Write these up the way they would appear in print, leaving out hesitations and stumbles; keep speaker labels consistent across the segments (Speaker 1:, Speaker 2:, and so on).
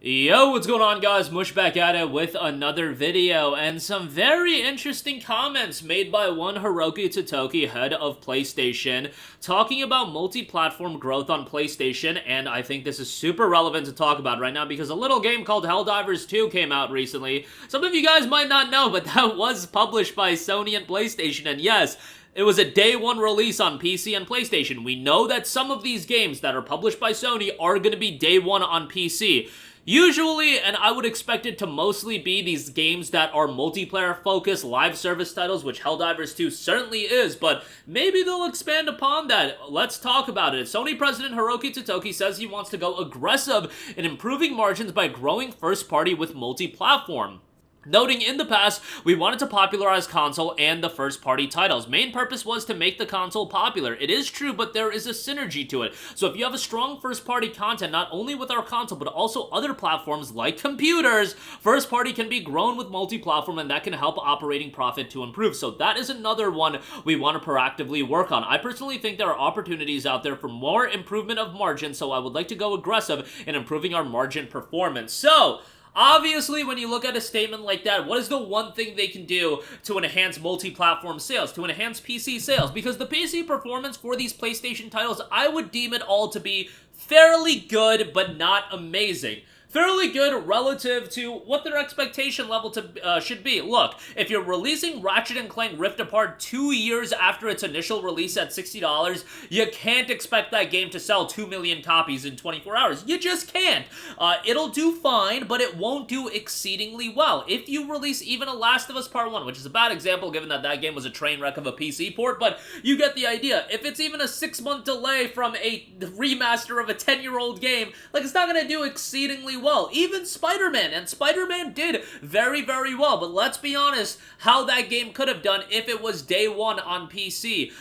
Speaker 1: Yo, what's going on, guys? Mush back at it with another video, and some very interesting comments made by one Hiroki Totoki, head of PlayStation, talking about multi-platform growth on PlayStation, and I think this is super relevant to talk about right now because a little game called Helldivers 2 came out recently. Some of you guys might not know, but that was published by Sony and PlayStation, and yes, it was a day one release on PC and PlayStation. We know that some of these games that are published by Sony are going to be day one on PC. Usually, and I would expect it to mostly be these games that are multiplayer-focused, live service titles, which Helldivers 2 certainly is, but maybe they'll expand upon that. Let's talk about it. Sony President Hiroki Totoki says he wants to go aggressive in improving margins by growing first-party with multi-platform. Noting in the past, we wanted to popularize console and the first-party titles. Main purpose was to make the console popular. It is true, but there is a synergy to it. So if you have a strong first-party content, not only with our console, but also other platforms like computers, first-party can be grown with multi-platform, and that can help operating profit to improve. So that is another one we want to proactively work on. I personally think there are opportunities out there for more improvement of margin, so I would like to go aggressive in improving our margin performance. So obviously, when you look at a statement like that, what is the one thing they can do to enhance multi-platform sales, to enhance PC sales? Because the PC performance for these PlayStation titles, I would deem it all to be fairly good, but not amazing. Fairly good relative to what their expectation level should be. Look, if you're releasing Ratchet & Clank Rift Apart 2 years after its initial release at $60, you can't expect that game to sell 2 million copies in 24 hours. You just can't. It'll do fine, but it won't do exceedingly well. If you release even a Last of Us Part 1, which is a bad example given that that game was a train wreck of a PC port, but you get the idea. If it's even a 6-month delay from a remaster of a 10-year-old game, like, it's not going to do exceedingly well. Even Spider-Man, and Spider-Man did very, very well, but let's be honest, how that game could have done if it was day one on PC.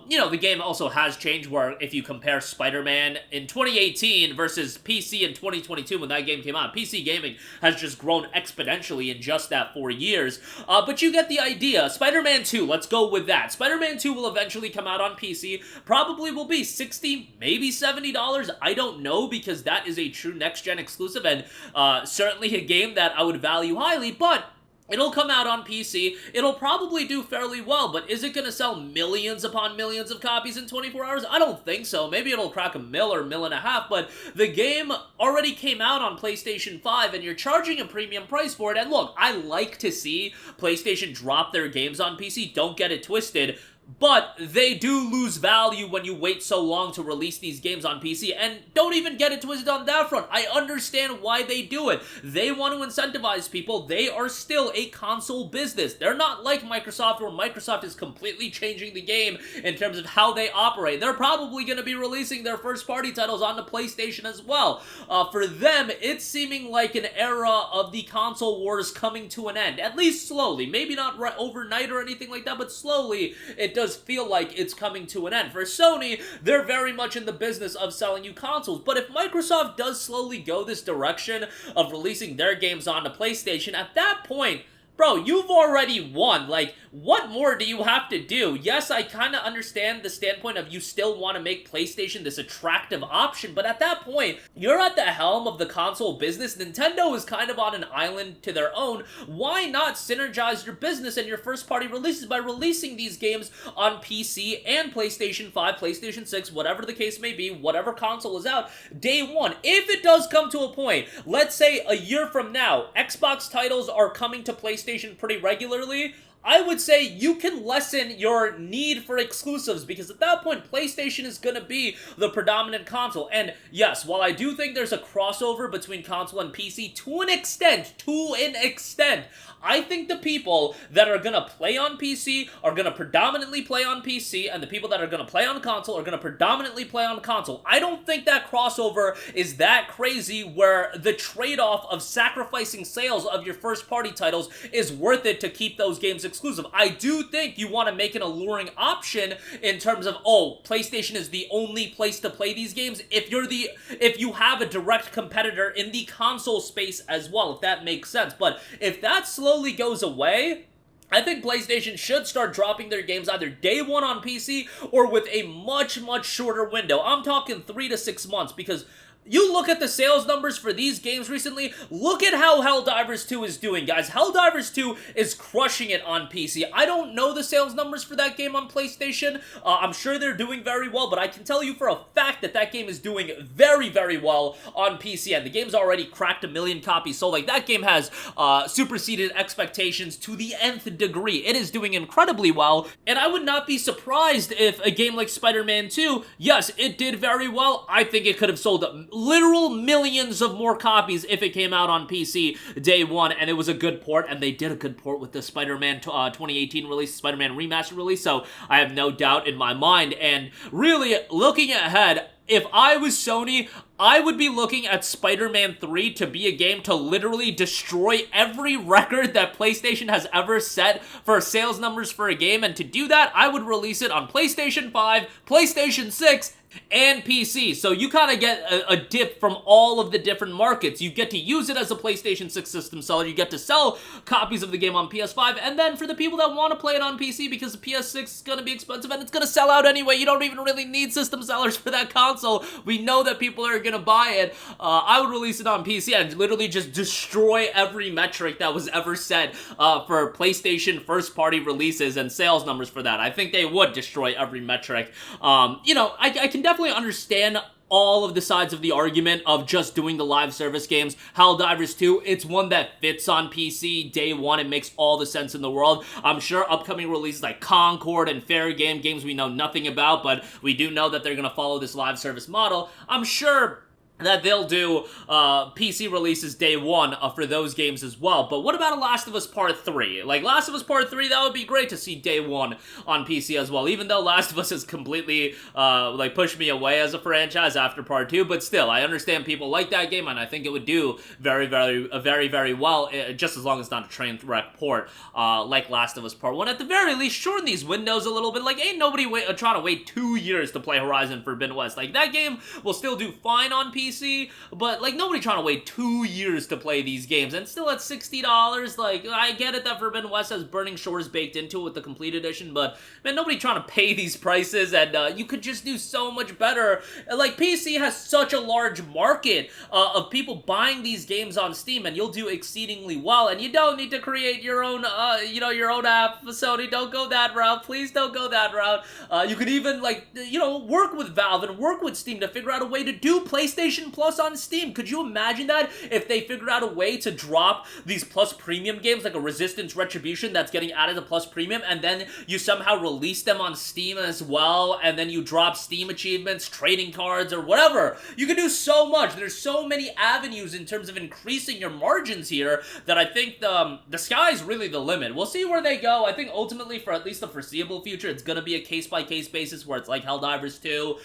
Speaker 1: You know, the game also has changed where if you compare Spider-Man in 2018 versus PC in 2022 when that game came out, PC gaming has just grown exponentially in just that 4 years. But you get the idea. Spider-Man 2, let's go with that. Spider-Man 2 will eventually come out on PC, probably will be $60, maybe $70, I don't know, because that is a true next-gen exclusive, and certainly a game that I would value highly, but it'll come out on PC, it'll probably do fairly well, but is it going to sell millions upon millions of copies in 24 hours? I don't think so. Maybe it'll crack a mil or mil and a half, but the game already came out on PlayStation 5, and you're charging a premium price for it, and look, I like to see PlayStation drop their games on PC, don't get it twisted, but they do lose value when you wait so long to release these games on PC, and don't even get it twisted on that front. I understand why they do it. They want to incentivize people. They are still a console business. They're not like Microsoft, where Microsoft is completely changing the game in terms of how they operate. They're probably going to be releasing their first-party titles on the PlayStation as well. For them, it's seeming like an era of the console wars coming to an end, at least slowly. Maybe not right overnight or anything like that, but slowly it does feel like it's coming to an end. For Sony, they're very much in the business of selling you consoles, but if Microsoft does slowly go this direction of releasing their games onto PlayStation, at that point, bro, you've already won. Like, what more do you have to do? Yes, I kind of understand the standpoint of you still want to make PlayStation this attractive option, but at that point, you're at the helm of the console business. Nintendo is kind of on an island to their own. Why not synergize your business and your first-party releases by releasing these games on PC and PlayStation 5, PlayStation 6, whatever the case may be, whatever console is out, day one? If it does come to a point, let's say a year from now, Xbox titles are coming to PlayStation pretty regularly, I would say you can lessen your need for exclusives, because at that point, PlayStation is going to be the predominant console. And yes, while I do think there's a crossover between console and PC to an extent, I think the people that are going to play on PC are going to predominantly play on PC, and the people that are going to play on console are going to predominantly play on console. I don't think that crossover is that crazy where the trade-off of sacrificing sales of your first-party titles is worth it to keep those games exclusive. I do think you want to make an alluring option in terms of, oh, PlayStation is the only place to play these games if you have a direct competitor in the console space as well, if that makes sense. But if that slowly goes away, I think PlayStation should start dropping their games either day one on PC or with a much, much shorter window. I'm talking 3 to 6 months, because You look at the sales numbers for these games recently, look at how Helldivers 2 is doing, guys. Helldivers 2 is crushing it on PC. I don't know the sales numbers for that game on PlayStation. I'm sure they're doing very well, but I can tell you for a fact that that game is doing very, very well on PC, and the game's already cracked 1 million copies sold. Like, that game has superseded expectations to the nth degree. It is doing incredibly well, and I would not be surprised if a game like Spider-Man 2, yes, it did very well. I think it could have sold literal millions of more copies if it came out on PC day one, and it was a good port, and they did a good port with the Spider-Man 2018 release, Spider-Man Remastered release, so I have no doubt in my mind. And really, looking ahead, if I was Sony, I would be looking at Spider-Man 3 to be a game to literally destroy every record that PlayStation has ever set for sales numbers for a game, and to do that, I would release it on PlayStation 5, PlayStation 6, and PC. So you kind of get a dip from all of the different markets. You get to use it as a PlayStation 6 system seller, you get to sell copies of the game on PS5, and then for the people that want to play it on PC, because the PS6 is going to be expensive and it's going to sell out anyway, you don't even really need system sellers for that console. We know that people are going to buy it. I would release it on PC and literally just destroy every metric that was ever set for PlayStation first-party releases and sales numbers for that. I think they would destroy every metric. You know, I can definitely understand all of the sides of the argument of just doing the live service games. Helldivers 2, it's one that fits on PC day one. It makes all the sense in the world. I'm sure upcoming releases like Concord and Fair Game, games we know nothing about, but we do know that they're going to follow this live service model. I'm sure that they'll do PC releases day one for those games as well. But what about a Last of Us Part 3? Like, Last of Us Part 3, that would be great to see day one on PC as well, even though Last of Us has completely, like, pushed me away as a franchise after Part 2, but still, I understand people like that game, and I think it would do very, very well, just as long as it's not a train wreck port, like Last of Us Part 1. At the very least, shorten these windows a little bit. Like, ain't nobody trying to wait 2 years to play Horizon Forbidden West. Like, that game will still do fine on PC, but like nobody trying to wait 2 years to play these games, and still at $60. Like, I get it that Forbidden West has Burning Shores baked into it with the complete edition, but man, nobody trying to pay these prices, and you could just do so much better. Like, PC has such a large market of people buying these games on Steam, and you'll do exceedingly well, and you don't need to create your own, you know, your own app. Sony, don't go that route. Please don't go that route. You could even, like, you know, work with Valve and work with Steam to figure out a way to do PlayStation Plus on Steam. Could you imagine that if they figured out a way to drop these Plus Premium games like a Resistance Retribution that's getting added to Plus Premium, and then you somehow release them on Steam as well, and then you drop Steam achievements, trading cards, or whatever. You can do so much. There's so many avenues in terms of increasing your margins here that I think the sky's really the limit. We'll see where they go. I think ultimately, for at least the foreseeable future, it's going to be a case-by-case basis where it's like Helldivers 2,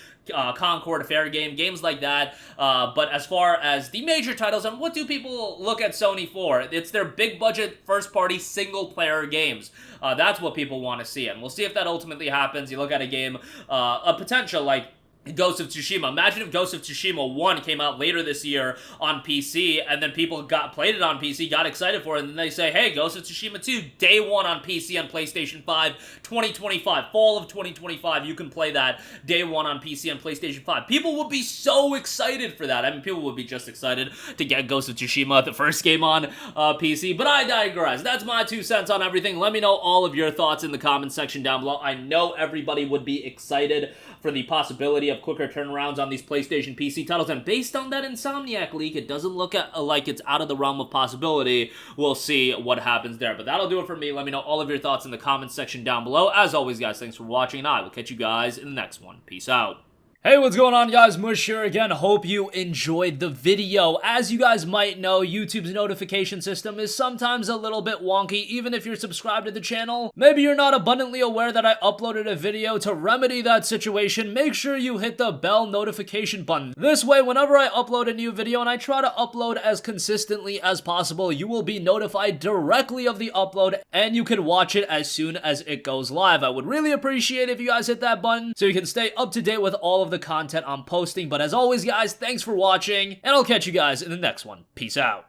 Speaker 1: Concord, Fair Game, games like that. But as far as the major titles, and what do people look at Sony for? It's their big budget, first party, single player games. That's what people want to see, and we'll see if that ultimately happens. You look at a game, a potential like Ghost of Tsushima. Imagine if Ghost of Tsushima 1 came out later this year on PC, and then people played it on PC, got excited for it, and then they say, hey, Ghost of Tsushima 2, day one on PC and PlayStation 5, 2025, fall of 2025, you can play that day one on PC and PlayStation 5. People would be so excited for that. I mean, people would be just excited to get Ghost of Tsushima, the first game on PC, but I digress. That's my 2 cents on everything. Let me know all of your thoughts in the comment section down below. I know everybody would be excited for the possibility of quicker turnarounds on these PlayStation PC titles, and based on that Insomniac leak, it doesn't look like it's out of the realm of possibility. We'll see what happens there, but that'll do it for me. Let me know all of your thoughts in the comments section down below. As always, guys, thanks for watching, and I will catch you guys in the next one. Peace out. Hey, what's going on, guys? Mush here again. Hope you enjoyed the video. As you guys might know, YouTube's notification system is sometimes a little bit wonky, even if you're subscribed to the channel. Maybe you're not abundantly aware that I uploaded a video. To remedy that situation, make sure you hit the bell notification button. This way, whenever I upload a new video, and I try to upload as consistently as possible, you will be notified directly of the upload, and you can watch it as soon as it goes live. I would really appreciate if you guys hit that button so you can stay up to date with all of the content I'm posting. But as always, guys, thanks for watching, and I'll catch you guys in the next one. Peace out.